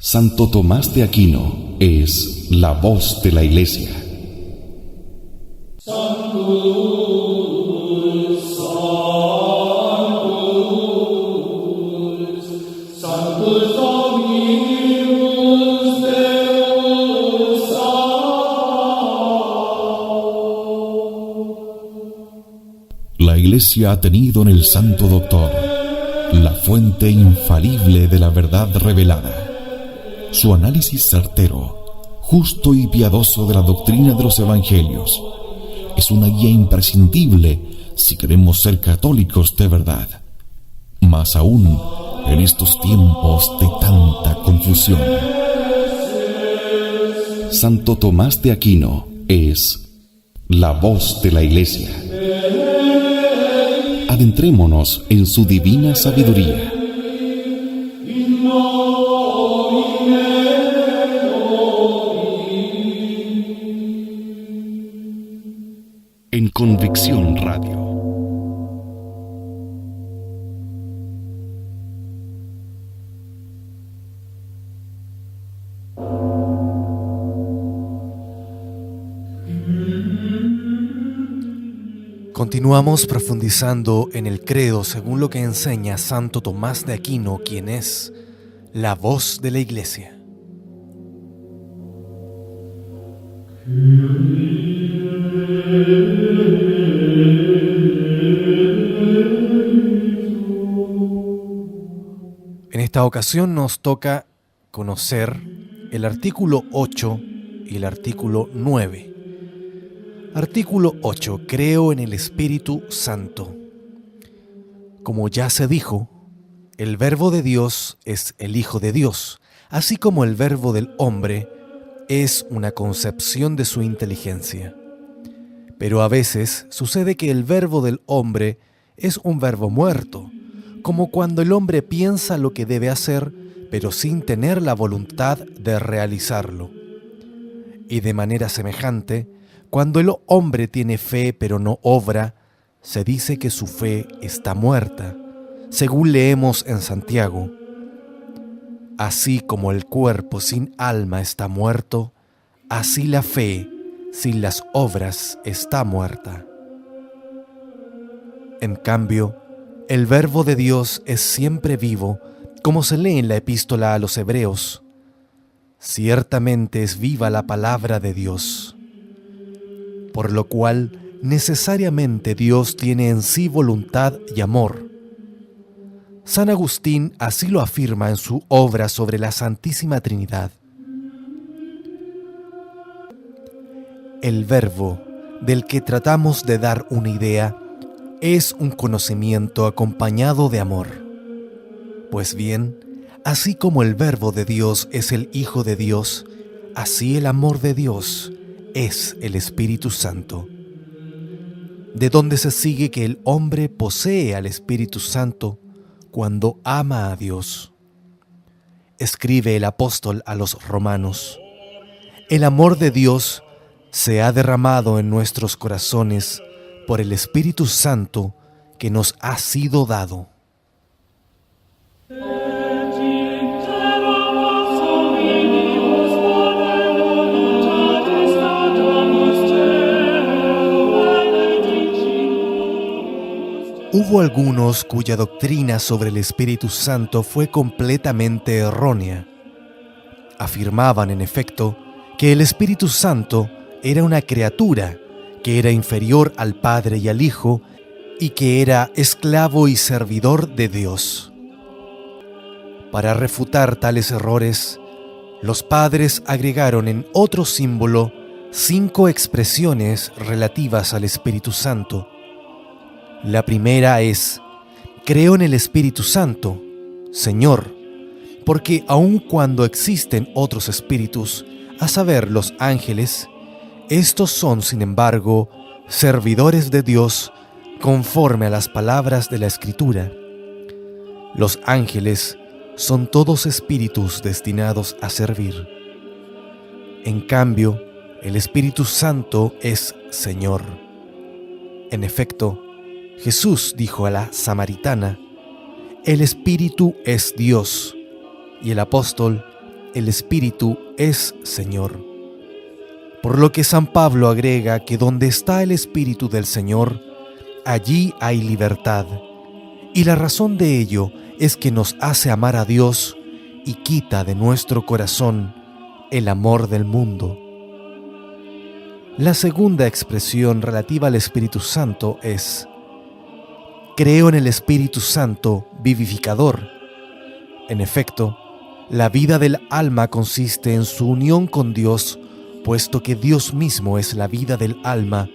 Santo Tomás de Aquino es la voz de la Iglesia. La Iglesia ha tenido en el Santo Doctor la fuente infalible de la verdad revelada. Su análisis certero, justo y piadoso de la doctrina de los Evangelios es una guía imprescindible si queremos ser católicos de verdad. Más aún en estos tiempos de tanta confusión. Santo Tomás de Aquino es la voz de la Iglesia. Adentrémonos en su divina sabiduría. En Convicción Radio. Continuamos profundizando en el credo según lo que enseña Santo Tomás de Aquino, quien es la voz de la Iglesia. En esta ocasión nos toca conocer el artículo 8 y el artículo 9. Artículo 8. Creo en el Espíritu Santo. Como ya se dijo, el Verbo de Dios es el Hijo de Dios, así como el Verbo del hombre es una concepción de su inteligencia. Pero a veces sucede que el Verbo del hombre es un verbo muerto, como cuando el hombre piensa lo que debe hacer, pero sin tener la voluntad de realizarlo. Y de manera semejante, cuando el hombre tiene fe pero no obra, se dice que su fe está muerta, según leemos en Santiago. Así como el cuerpo sin alma está muerto, así la fe sin las obras está muerta. En cambio, el Verbo de Dios es siempre vivo, como se lee en la epístola a los Hebreos. Ciertamente es viva la palabra de Dios. Por lo cual, necesariamente Dios tiene en sí voluntad y amor. San Agustín así lo afirma en su obra sobre la Santísima Trinidad. El verbo del que tratamos de dar una idea es un conocimiento acompañado de amor. Pues bien, así como el Verbo de Dios es el Hijo de Dios, así el amor de Dios es el Espíritu Santo. De donde se sigue que el hombre posee al Espíritu Santo cuando ama a Dios. Escribe el apóstol a los romanos: el amor de Dios se ha derramado en nuestros corazones por el Espíritu Santo que nos ha sido dado. Hubo algunos cuya doctrina sobre el Espíritu Santo fue completamente errónea. Afirmaban, en efecto, que el Espíritu Santo era una criatura, que era inferior al Padre y al Hijo, y que era esclavo y servidor de Dios. Para refutar tales errores, los padres agregaron en otro símbolo 5 expresiones relativas al Espíritu Santo. La primera es: creo en el Espíritu Santo, Señor, porque aun cuando existen otros espíritus, a saber, los ángeles, estos son, sin embargo, servidores de Dios conforme a las palabras de la Escritura. Los ángeles son todos espíritus destinados a servir. En cambio, el Espíritu Santo es Señor. En efecto, Jesús dijo a la samaritana: el Espíritu es Dios, y el apóstol el Espíritu es Señor. Por lo que San Pablo agrega que donde está el Espíritu del Señor, allí hay libertad, y la razón de ello es que nos hace amar a Dios y quita de nuestro corazón el amor del mundo. La segunda expresión relativa al Espíritu Santo es: creo en el Espíritu Santo vivificador. En efecto, la vida del alma consiste en su unión con Dios, puesto que Dios mismo es la vida del alma,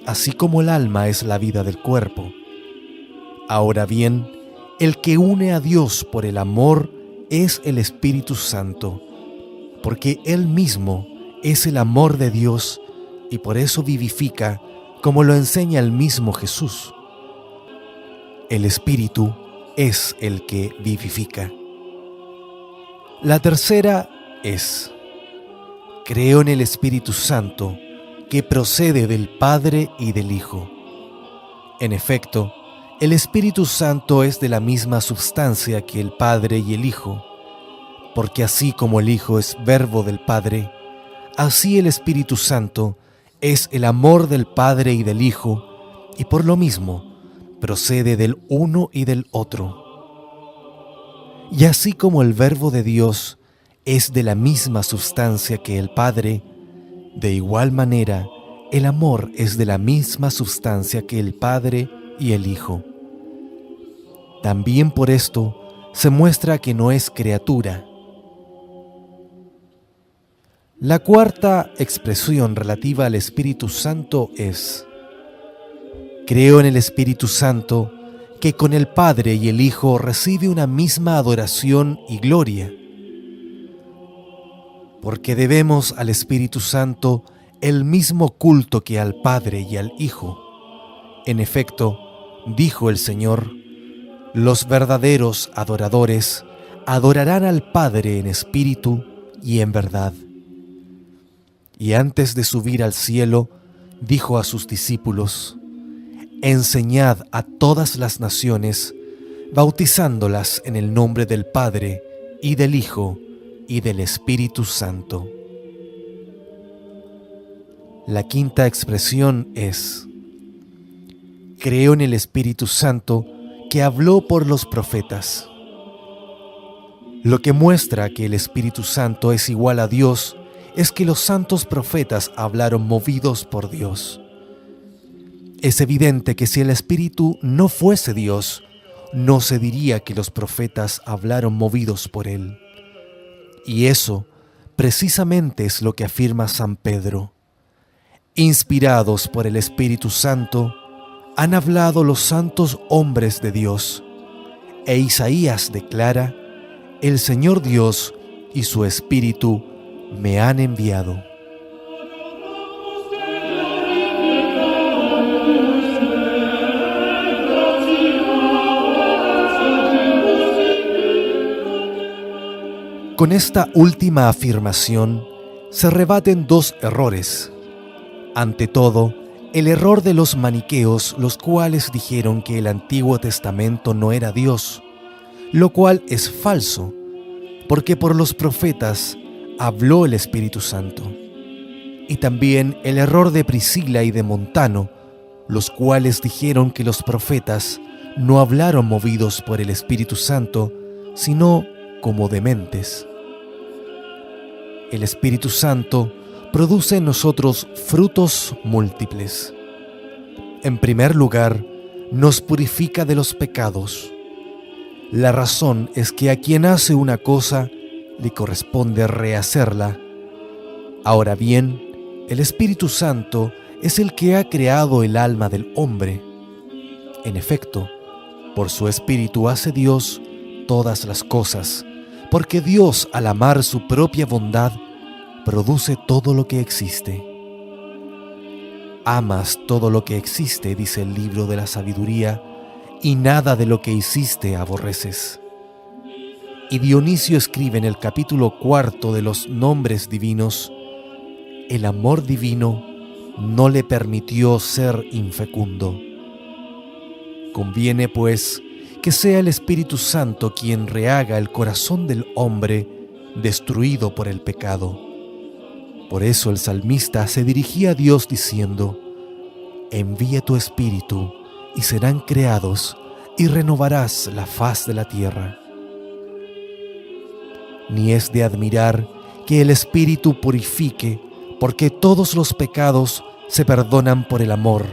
así como el alma es la vida del cuerpo. Ahora bien, el que une a Dios por el amor es el Espíritu Santo, porque Él mismo es el amor de Dios y por eso vivifica, como lo enseña el mismo Jesús. El Espíritu es el que vivifica. La tercera es: creo en el Espíritu Santo, que procede del Padre y del Hijo. En efecto, el Espíritu Santo es de la misma substancia que el Padre y el Hijo, porque así como el Hijo es verbo del Padre, así el Espíritu Santo es el amor del Padre y del Hijo, y por lo mismo procede del uno y del otro. Y así como el verbo de Dios es de la misma substancia que el Padre, de igual manera el amor es de la misma substancia que el Padre y el Hijo. También por esto se muestra que no es criatura. La cuarta expresión relativa al Espíritu Santo es: creo en el Espíritu Santo, que con el Padre y el Hijo recibe una misma adoración y gloria. Porque debemos al Espíritu Santo el mismo culto que al Padre y al Hijo. En efecto, dijo el Señor: los verdaderos adoradores adorarán al Padre en espíritu y en verdad. Y antes de subir al cielo, dijo a sus discípulos: enseñad a todas las naciones, bautizándolas en el nombre del Padre y del Hijo y del Espíritu Santo. La quinta expresión es: creo en el Espíritu Santo que habló por los profetas. Lo que muestra que el Espíritu Santo es igual a Dios es que los santos profetas hablaron movidos por Dios. Es evidente que si el Espíritu no fuese Dios, no se diría que los profetas hablaron movidos por Él. Y eso precisamente es lo que afirma San Pedro. Inspirados por el Espíritu Santo, han hablado los santos hombres de Dios. E Isaías declara: el Señor Dios y su Espíritu me han enviado. Con esta última afirmación se rebaten dos errores. Ante todo, el error de los maniqueos, los cuales dijeron que el Antiguo Testamento no era Dios, lo cual es falso, porque por los profetas habló el Espíritu Santo. Y también el error de Priscila y de Montano, los cuales dijeron que los profetas no hablaron movidos por el Espíritu Santo, sino como dementes. El Espíritu Santo produce en nosotros frutos múltiples. En primer lugar, nos purifica de los pecados. La razón es que a quien hace una cosa, le corresponde rehacerla. Ahora bien, el Espíritu Santo es el que ha creado el alma del hombre. En efecto, por su Espíritu hace Dios todas las cosas, porque Dios, al amar su propia bondad, produce todo lo que existe. Amas todo lo que existe, dice el libro de la sabiduría, y nada de lo que hiciste aborreces. Y Dionisio escribe en el capítulo 4 de los nombres divinos: el amor divino no le permitió ser infecundo. Conviene, pues, que sea el Espíritu Santo quien rehaga el corazón del hombre destruido por el pecado. Por eso el salmista se dirigía a Dios diciendo: envía tu espíritu y serán creados y renovarás la faz de la tierra. Ni es de admirar que el espíritu purifique, porque todos los pecados se perdonan por el amor,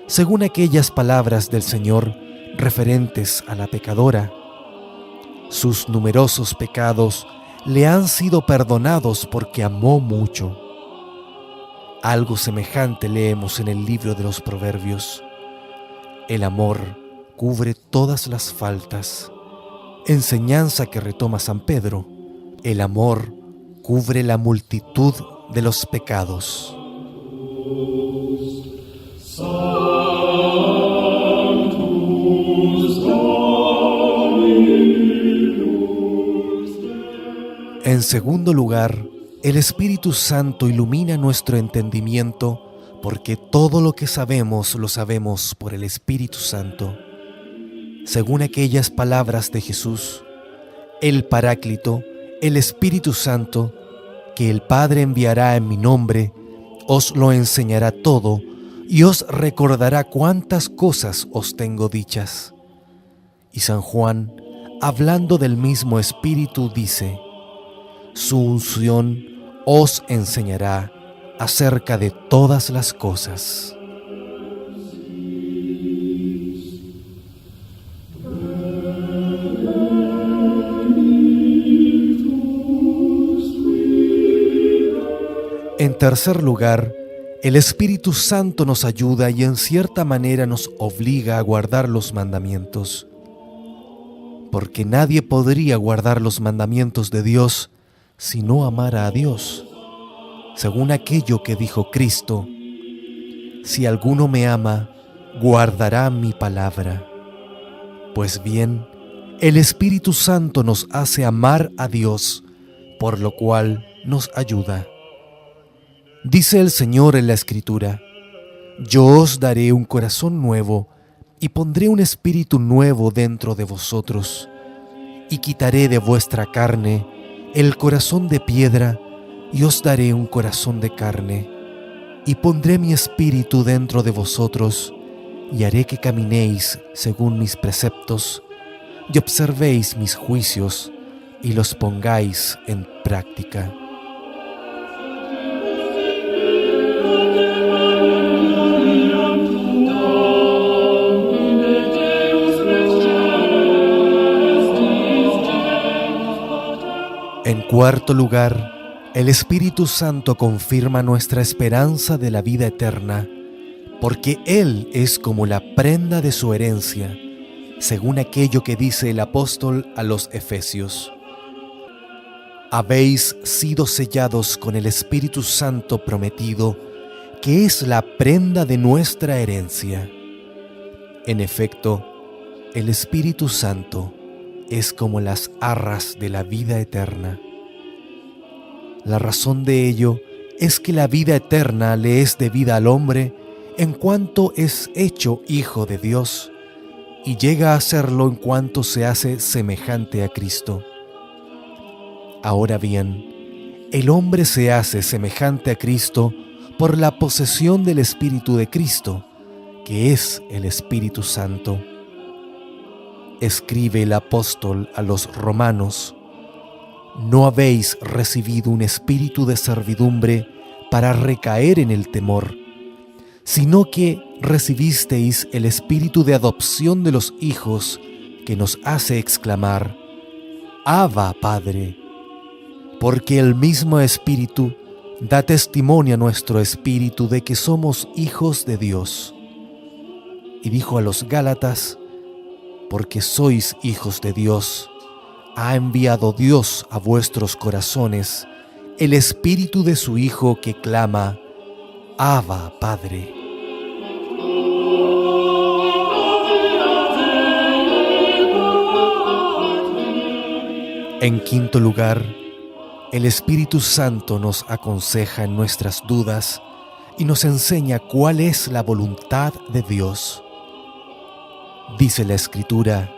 según aquellas palabras del Señor referentes a la pecadora. Sus numerosos pecados le han sido perdonados porque amó mucho. Algo semejante leemos en el libro de los Proverbios. El amor cubre todas las faltas. Enseñanza que retoma San Pedro. El amor cubre la multitud de los pecados. En segundo lugar, el Espíritu Santo ilumina nuestro entendimiento porque todo lo que sabemos lo sabemos por el Espíritu Santo. Según aquellas palabras de Jesús, el Paráclito, el Espíritu Santo, que el Padre enviará en mi nombre, os lo enseñará todo y os recordará cuántas cosas os tengo dichas. Y San Juan, hablando del mismo Espíritu, dice: su unción os enseñará acerca de todas las cosas. En tercer lugar, el Espíritu Santo nos ayuda y en cierta manera nos obliga a guardar los mandamientos, porque nadie podría guardar los mandamientos de Dios si no amara a Dios. Según aquello que dijo Cristo: si alguno me ama, guardará mi palabra. Pues bien, el Espíritu Santo nos hace amar a Dios, por lo cual nos ayuda. Dice el Señor en la Escritura: yo os daré un corazón nuevo y pondré un espíritu nuevo dentro de vosotros, y quitaré de vuestra carne el corazón de piedra y os daré un corazón de carne, y pondré mi espíritu dentro de vosotros y haré que caminéis según mis preceptos y observéis mis juicios y los pongáis en práctica. En cuarto lugar, el Espíritu Santo confirma nuestra esperanza de la vida eterna, porque Él es como la prenda de su herencia, según aquello que dice el apóstol a los Efesios: habéis sido sellados con el Espíritu Santo prometido, que es la prenda de nuestra herencia. En efecto, el Espíritu Santo es como las arras de la vida eterna. La razón de ello es que la vida eterna le es debida al hombre en cuanto es hecho hijo de Dios, y llega a serlo en cuanto se hace semejante a Cristo. Ahora bien, el hombre se hace semejante a Cristo por la posesión del Espíritu de Cristo, que es el Espíritu Santo. Escribe el apóstol a los romanos: no habéis recibido un espíritu de servidumbre para recaer en el temor, sino que recibisteis el espíritu de adopción de los hijos, que nos hace exclamar: Abba, Padre. Porque el mismo Espíritu da testimonio a nuestro espíritu de que somos hijos de Dios. Y dijo a los Gálatas: porque sois hijos de Dios, ha enviado Dios a vuestros corazones el Espíritu de su Hijo que clama: Abba, Padre. En quinto lugar, el Espíritu Santo nos aconseja en nuestras dudas y nos enseña cuál es la voluntad de Dios. Dice la Escritura: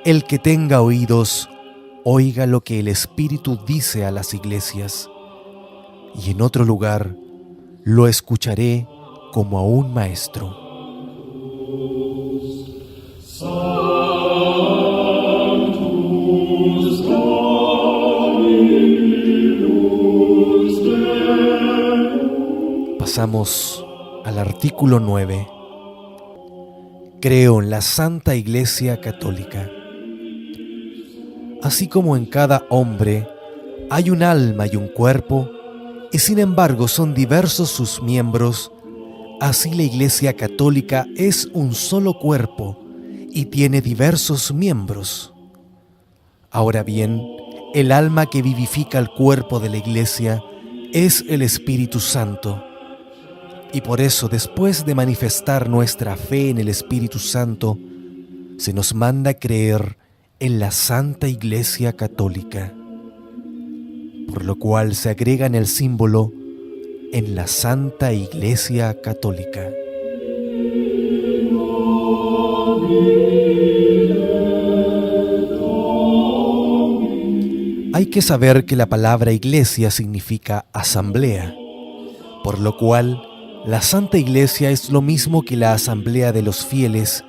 el que tenga oídos, oiga lo que el Espíritu dice a las iglesias, y en otro lugar lo escucharé como a un maestro. Pasamos al artículo 9. Creo en la Santa Iglesia Católica. Así como en cada hombre hay un alma y un cuerpo, y sin embargo son diversos sus miembros, así la Iglesia Católica es un solo cuerpo y tiene diversos miembros. Ahora bien, el alma que vivifica el cuerpo de la Iglesia es el Espíritu Santo. Y por eso, después de manifestar nuestra fe en el Espíritu Santo, se nos manda creer en la Santa Iglesia Católica, por lo cual se agrega en el símbolo en la Santa Iglesia Católica. Hay que saber que la palabra iglesia significa asamblea, por lo cual la Santa Iglesia es lo mismo que la asamblea de los fieles,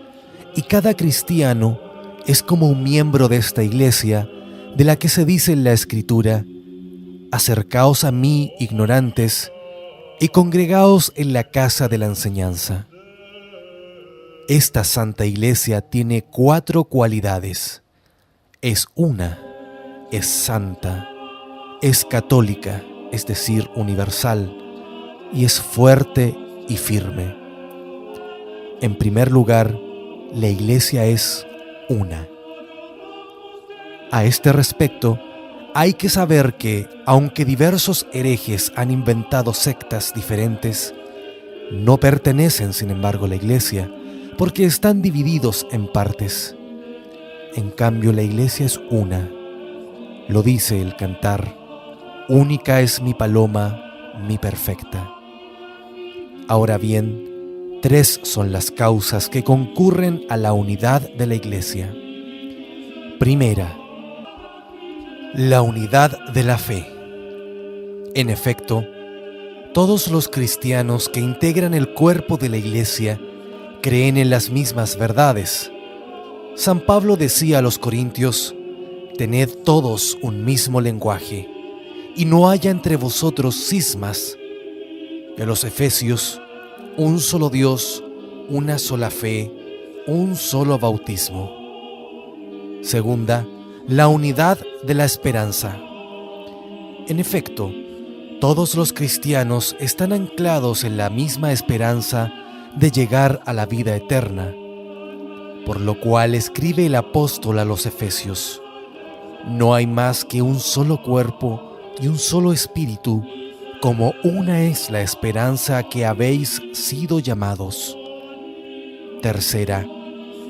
y cada cristiano es como un miembro de esta iglesia, de la que se dice en la Escritura: acercaos a mí, ignorantes, y congregaos en la casa de la enseñanza. Esta Santa Iglesia tiene 4 cualidades. Es una, es santa, es católica, es decir, universal, y es fuerte y firme. En primer lugar, la Iglesia es una. A este respecto, hay que saber que, aunque diversos herejes han inventado sectas diferentes, no pertenecen, sin embargo, a la Iglesia, porque están divididos en partes. En cambio, la Iglesia es una. Lo dice el cantar: única es mi paloma, mi perfecta. Ahora bien, 3 son las causas que concurren a la unidad de la Iglesia. Primera, la unidad de la fe. En efecto, todos los cristianos que integran el cuerpo de la Iglesia creen en las mismas verdades. San Pablo decía a los Corintios: tened todos un mismo lenguaje, y no haya entre vosotros cismas. Y a los Efesios: un solo Dios, una sola fe, un solo bautismo. Segunda, la unidad de la esperanza. En efecto, todos los cristianos están anclados en la misma esperanza de llegar a la vida eterna, por lo cual escribe el apóstol a los Efesios: no hay más que un solo cuerpo y un solo espíritu, como una es la esperanza a que habéis sido llamados. Tercera,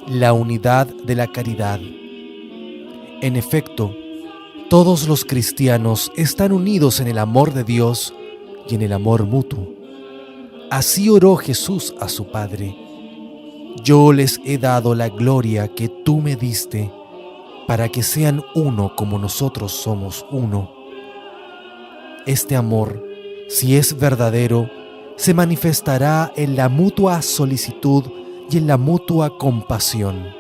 la unidad de la caridad. En efecto, todos los cristianos están unidos en el amor de Dios y en el amor mutuo. Así oró Jesús a su Padre: yo les he dado la gloria que tú me diste, para que sean uno como nosotros somos uno. Este amor, si es verdadero, se manifestará en la mutua solicitud y en la mutua compasión.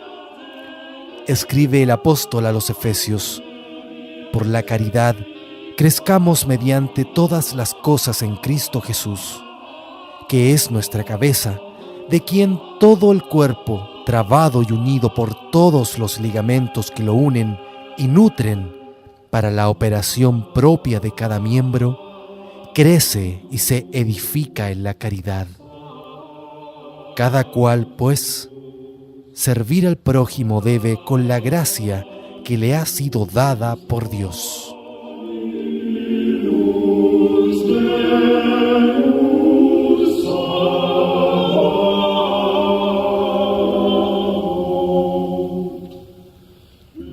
Escribe el apóstol a los Efesios: por la caridad, crezcamos mediante todas las cosas en Cristo Jesús, que es nuestra cabeza, de quien todo el cuerpo, trabado y unido por todos los ligamentos que lo unen y nutren para la operación propia de cada miembro, crece y se edifica en la caridad. Cada cual, pues, servir al prójimo debe con la gracia que le ha sido dada por Dios.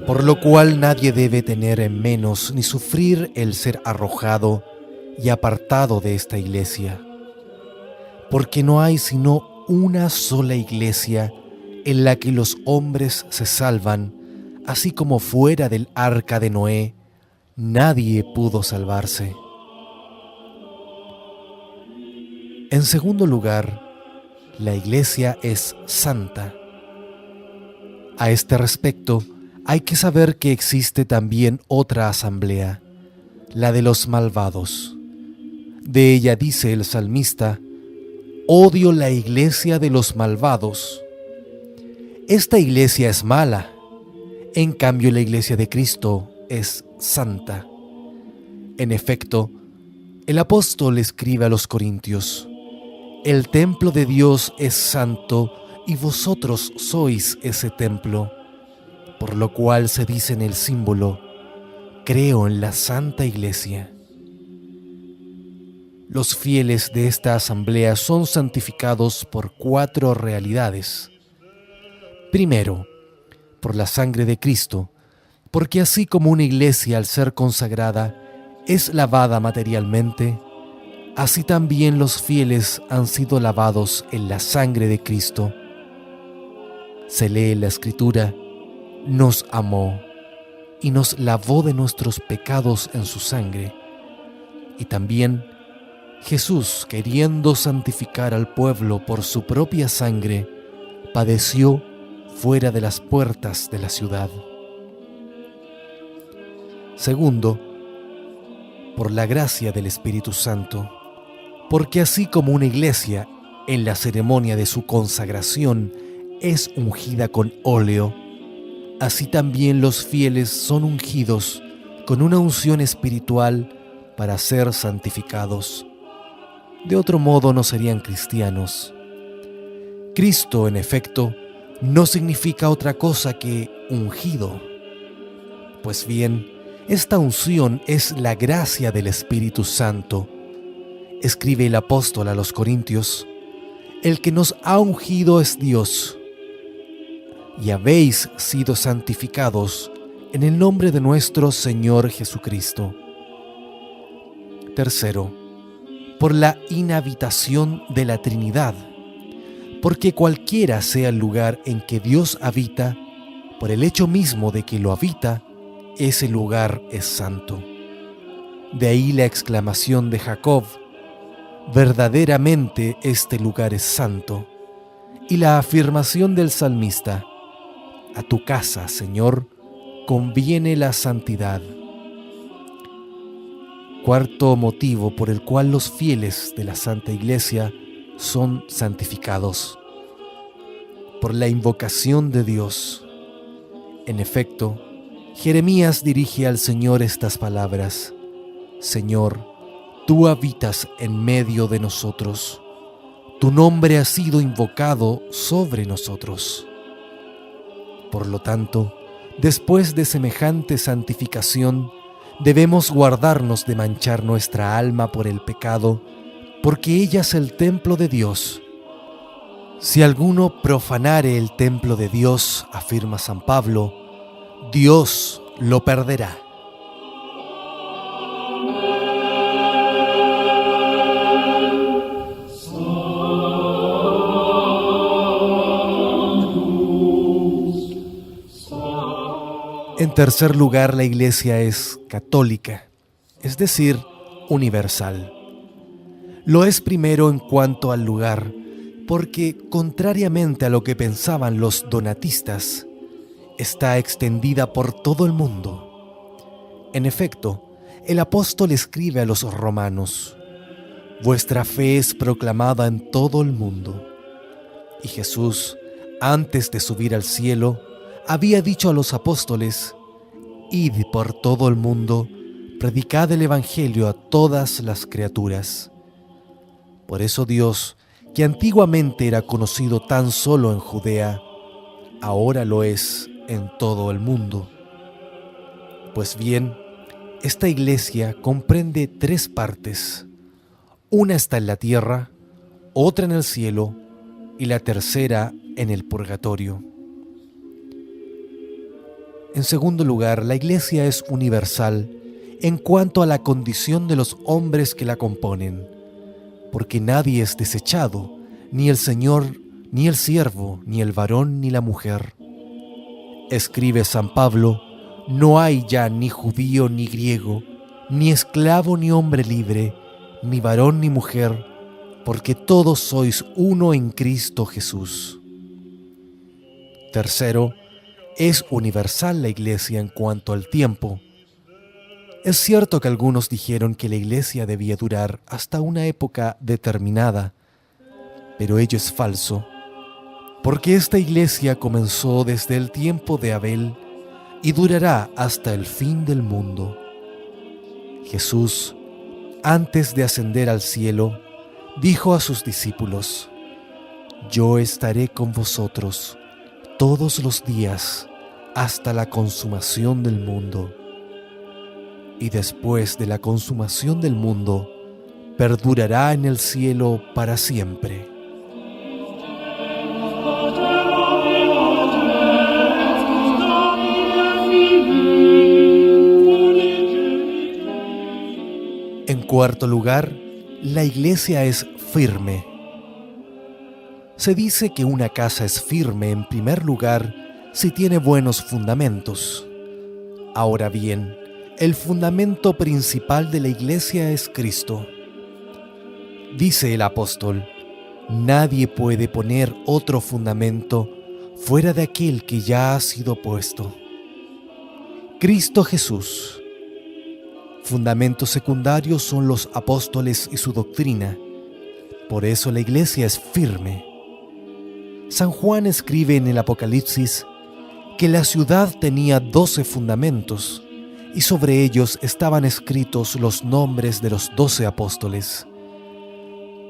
Por lo cual nadie debe tener en menos ni sufrir el ser arrojado y apartado de esta iglesia, porque no hay sino una sola iglesia en la que los hombres se salvan, así como fuera del arca de Noé, nadie pudo salvarse. En segundo lugar, la Iglesia es santa. A este respecto, hay que saber que existe también otra asamblea, la de los malvados. De ella dice el salmista: odio la iglesia de los malvados. Esta iglesia es mala, en cambio la iglesia de Cristo es santa. En efecto, el apóstol escribe a los Corintios: el templo de Dios es santo y vosotros sois ese templo, por lo cual se dice en el símbolo: creo en la santa iglesia. Los fieles de esta asamblea son santificados por 4 realidades. Primero, por la sangre de Cristo, porque así como una iglesia al ser consagrada es lavada materialmente, así también los fieles han sido lavados en la sangre de Cristo. Se lee en la Escritura: nos amó y nos lavó de nuestros pecados en su sangre. Y también Jesús, queriendo santificar al pueblo por su propia sangre, padeció fuera de las puertas de la ciudad. Segundo, por la gracia del Espíritu Santo, porque así como una iglesia en la ceremonia de su consagración es ungida con óleo, así también los fieles son ungidos con una unción espiritual para ser santificados. De otro modo no serían cristianos. Cristo, en efecto, no significa otra cosa que ungido. Pues bien, esta unción es la gracia del Espíritu Santo. Escribe el apóstol a los Corintios: el que nos ha ungido es Dios, y habéis sido santificados en el nombre de nuestro Señor Jesucristo. Tercero, por la inhabitación de la Trinidad, porque cualquiera sea el lugar en que Dios habita, por el hecho mismo de que lo habita, ese lugar es santo. De ahí la exclamación de Jacob: verdaderamente este lugar es santo. Y la afirmación del salmista: a tu casa, Señor, conviene la santidad. Cuarto motivo por el cual los fieles de la Santa Iglesia son santificados: por la invocación de Dios. En efecto, Jeremías dirige al Señor estas palabras: Señor, tú habitas en medio de nosotros. Tu nombre ha sido invocado sobre nosotros. Por lo tanto, después de semejante santificación, debemos guardarnos de manchar nuestra alma por el pecado, porque ella es el templo de Dios. Si alguno profanare el templo de Dios, afirma San Pablo, Dios lo perderá. En tercer lugar, la Iglesia es católica, es decir, universal. Lo es primero en cuanto al lugar, porque, contrariamente a lo que pensaban los donatistas, está extendida por todo el mundo. En efecto, el apóstol escribe a los romanos: vuestra fe es proclamada en todo el mundo. Y Jesús, antes de subir al cielo, había dicho a los apóstoles: id por todo el mundo, predicad el Evangelio a todas las criaturas. Por eso Dios, que antiguamente era conocido tan solo en Judea, ahora lo es en todo el mundo. Pues bien, esta iglesia comprende 3 partes. Una está en la tierra, otra en el cielo y la tercera en el purgatorio. En segundo lugar, la Iglesia es universal en cuanto a la condición de los hombres que la componen, porque nadie es desechado, ni el Señor, ni el siervo, ni el varón, ni la mujer. Escribe San Pablo: no hay ya ni judío ni griego, ni esclavo ni hombre libre, ni varón ni mujer, porque todos sois uno en Cristo Jesús. Tercero, es universal la Iglesia en cuanto al tiempo. Es cierto que algunos dijeron que la Iglesia debía durar hasta una época determinada, pero ello es falso, porque esta Iglesia comenzó desde el tiempo de Abel y durará hasta el fin del mundo. Jesús, antes de ascender al cielo, dijo a sus discípulos: yo estaré con vosotros todos los días hasta la consumación del mundo. Y después de la consumación del mundo, perdurará en el cielo para siempre. En cuarto lugar, la Iglesia es firme. Se dice que una casa es firme en primer lugar si tiene buenos fundamentos. Ahora bien, el fundamento principal de la Iglesia es Cristo. Dice el apóstol: nadie puede poner otro fundamento fuera de aquel que ya ha sido puesto. Cristo Jesús. Fundamentos secundarios son los apóstoles y su doctrina. Por eso la Iglesia es firme. San Juan escribe en el Apocalipsis que la ciudad tenía 12 fundamentos y sobre ellos estaban escritos los nombres de los 12 apóstoles.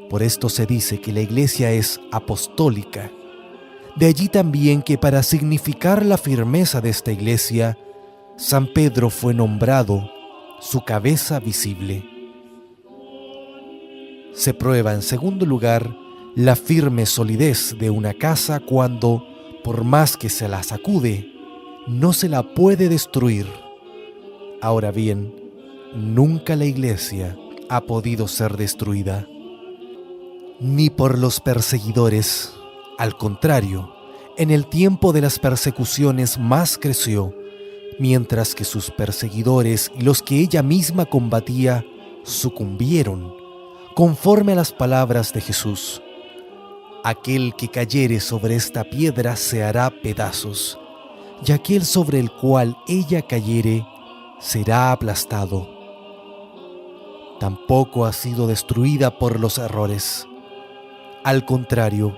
Por esto se dice que la Iglesia es apostólica. De allí también que para significar la firmeza de esta Iglesia, San Pedro fue nombrado su cabeza visible. Se prueba en segundo lugar la firme solidez de una casa cuando, por más que se la sacude, no se la puede destruir. Ahora bien, nunca la Iglesia ha podido ser destruida, ni por los perseguidores. Al contrario, en el tiempo de las persecuciones más creció, mientras que sus perseguidores y los que ella misma combatía sucumbieron, conforme a las palabras de Jesús: aquel que cayere sobre esta piedra se hará pedazos, y aquel sobre el cual ella cayere será aplastado. Tampoco ha sido destruida por los errores. Al contrario,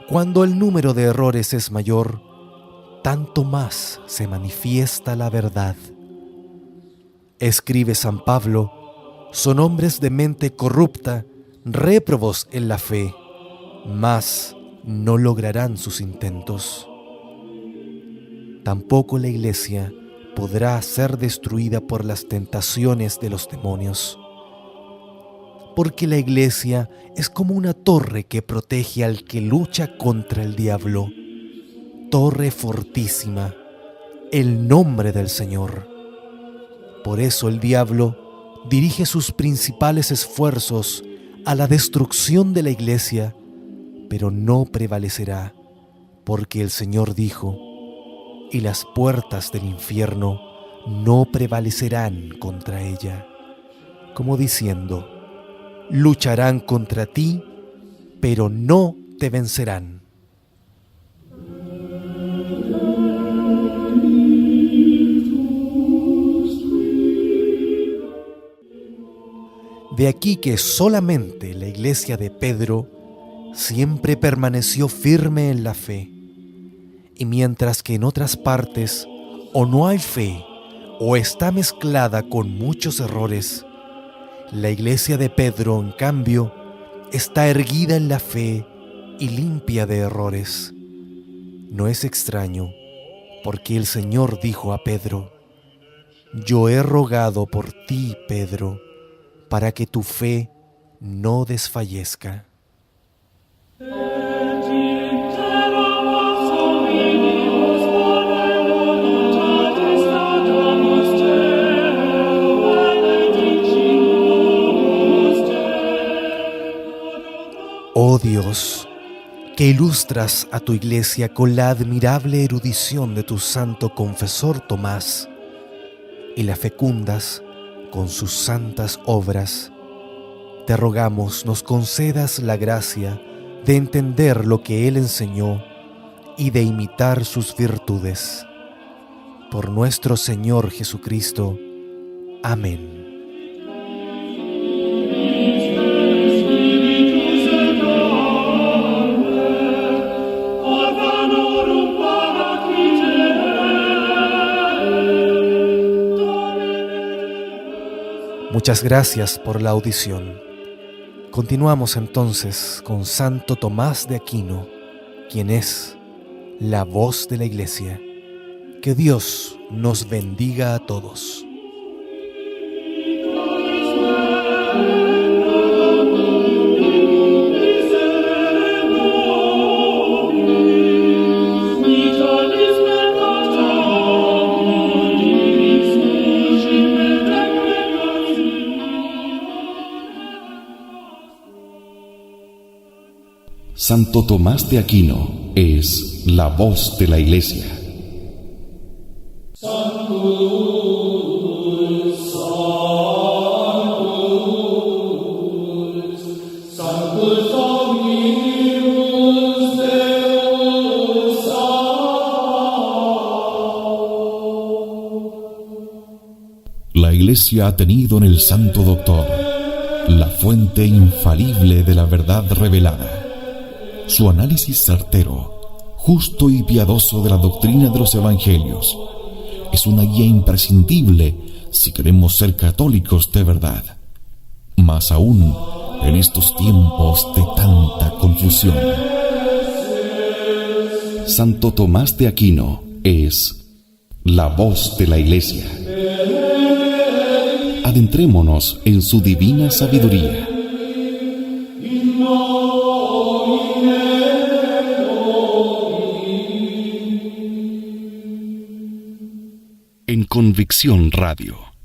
cuando el número de errores es mayor, tanto más se manifiesta la verdad. Escribe San Pablo: son hombres de mente corrupta, réprobos en la fe, mas no lograrán sus intentos. Tampoco la Iglesia podrá ser destruida por las tentaciones de los demonios, porque la Iglesia es como una torre que protege al que lucha contra el diablo. Torre fortísima, el nombre del Señor. Por eso el diablo dirige sus principales esfuerzos a la destrucción de la Iglesia, pero no prevalecerá, porque el Señor dijo: y las puertas del infierno no prevalecerán contra ella, como diciendo: lucharán contra ti, pero no te vencerán. De aquí que solamente la Iglesia de Pedro siempre permaneció firme en la fe, y mientras que en otras partes o no hay fe o está mezclada con muchos errores, la Iglesia de Pedro, en cambio, está erguida en la fe y limpia de errores. No es extraño, porque el Señor dijo a Pedro: yo he rogado por ti, Pedro, para que tu fe no desfallezca. Oh Dios, que ilustras a tu Iglesia con la admirable erudición de tu santo confesor Tomás y la fecundas con sus santas obras, te rogamos nos concedas la gracia de entender lo que él enseñó y de imitar sus virtudes. Por nuestro Señor Jesucristo. Amén. Muchas gracias por la audición. Continuamos entonces con Santo Tomás de Aquino, quien es la voz de la Iglesia. Que Dios nos bendiga a todos. Santo Tomás de Aquino es la voz de la Iglesia. La Iglesia ha tenido en el Santo Doctor la fuente infalible de la verdad revelada. Su análisis certero, justo y piadoso de la doctrina de los evangelios es una guía imprescindible si queremos ser católicos de verdad, más aún en estos tiempos de tanta confusión. Santo Tomás de Aquino es la voz de la Iglesia. Adentrémonos en su divina sabiduría. En Convicción Radio.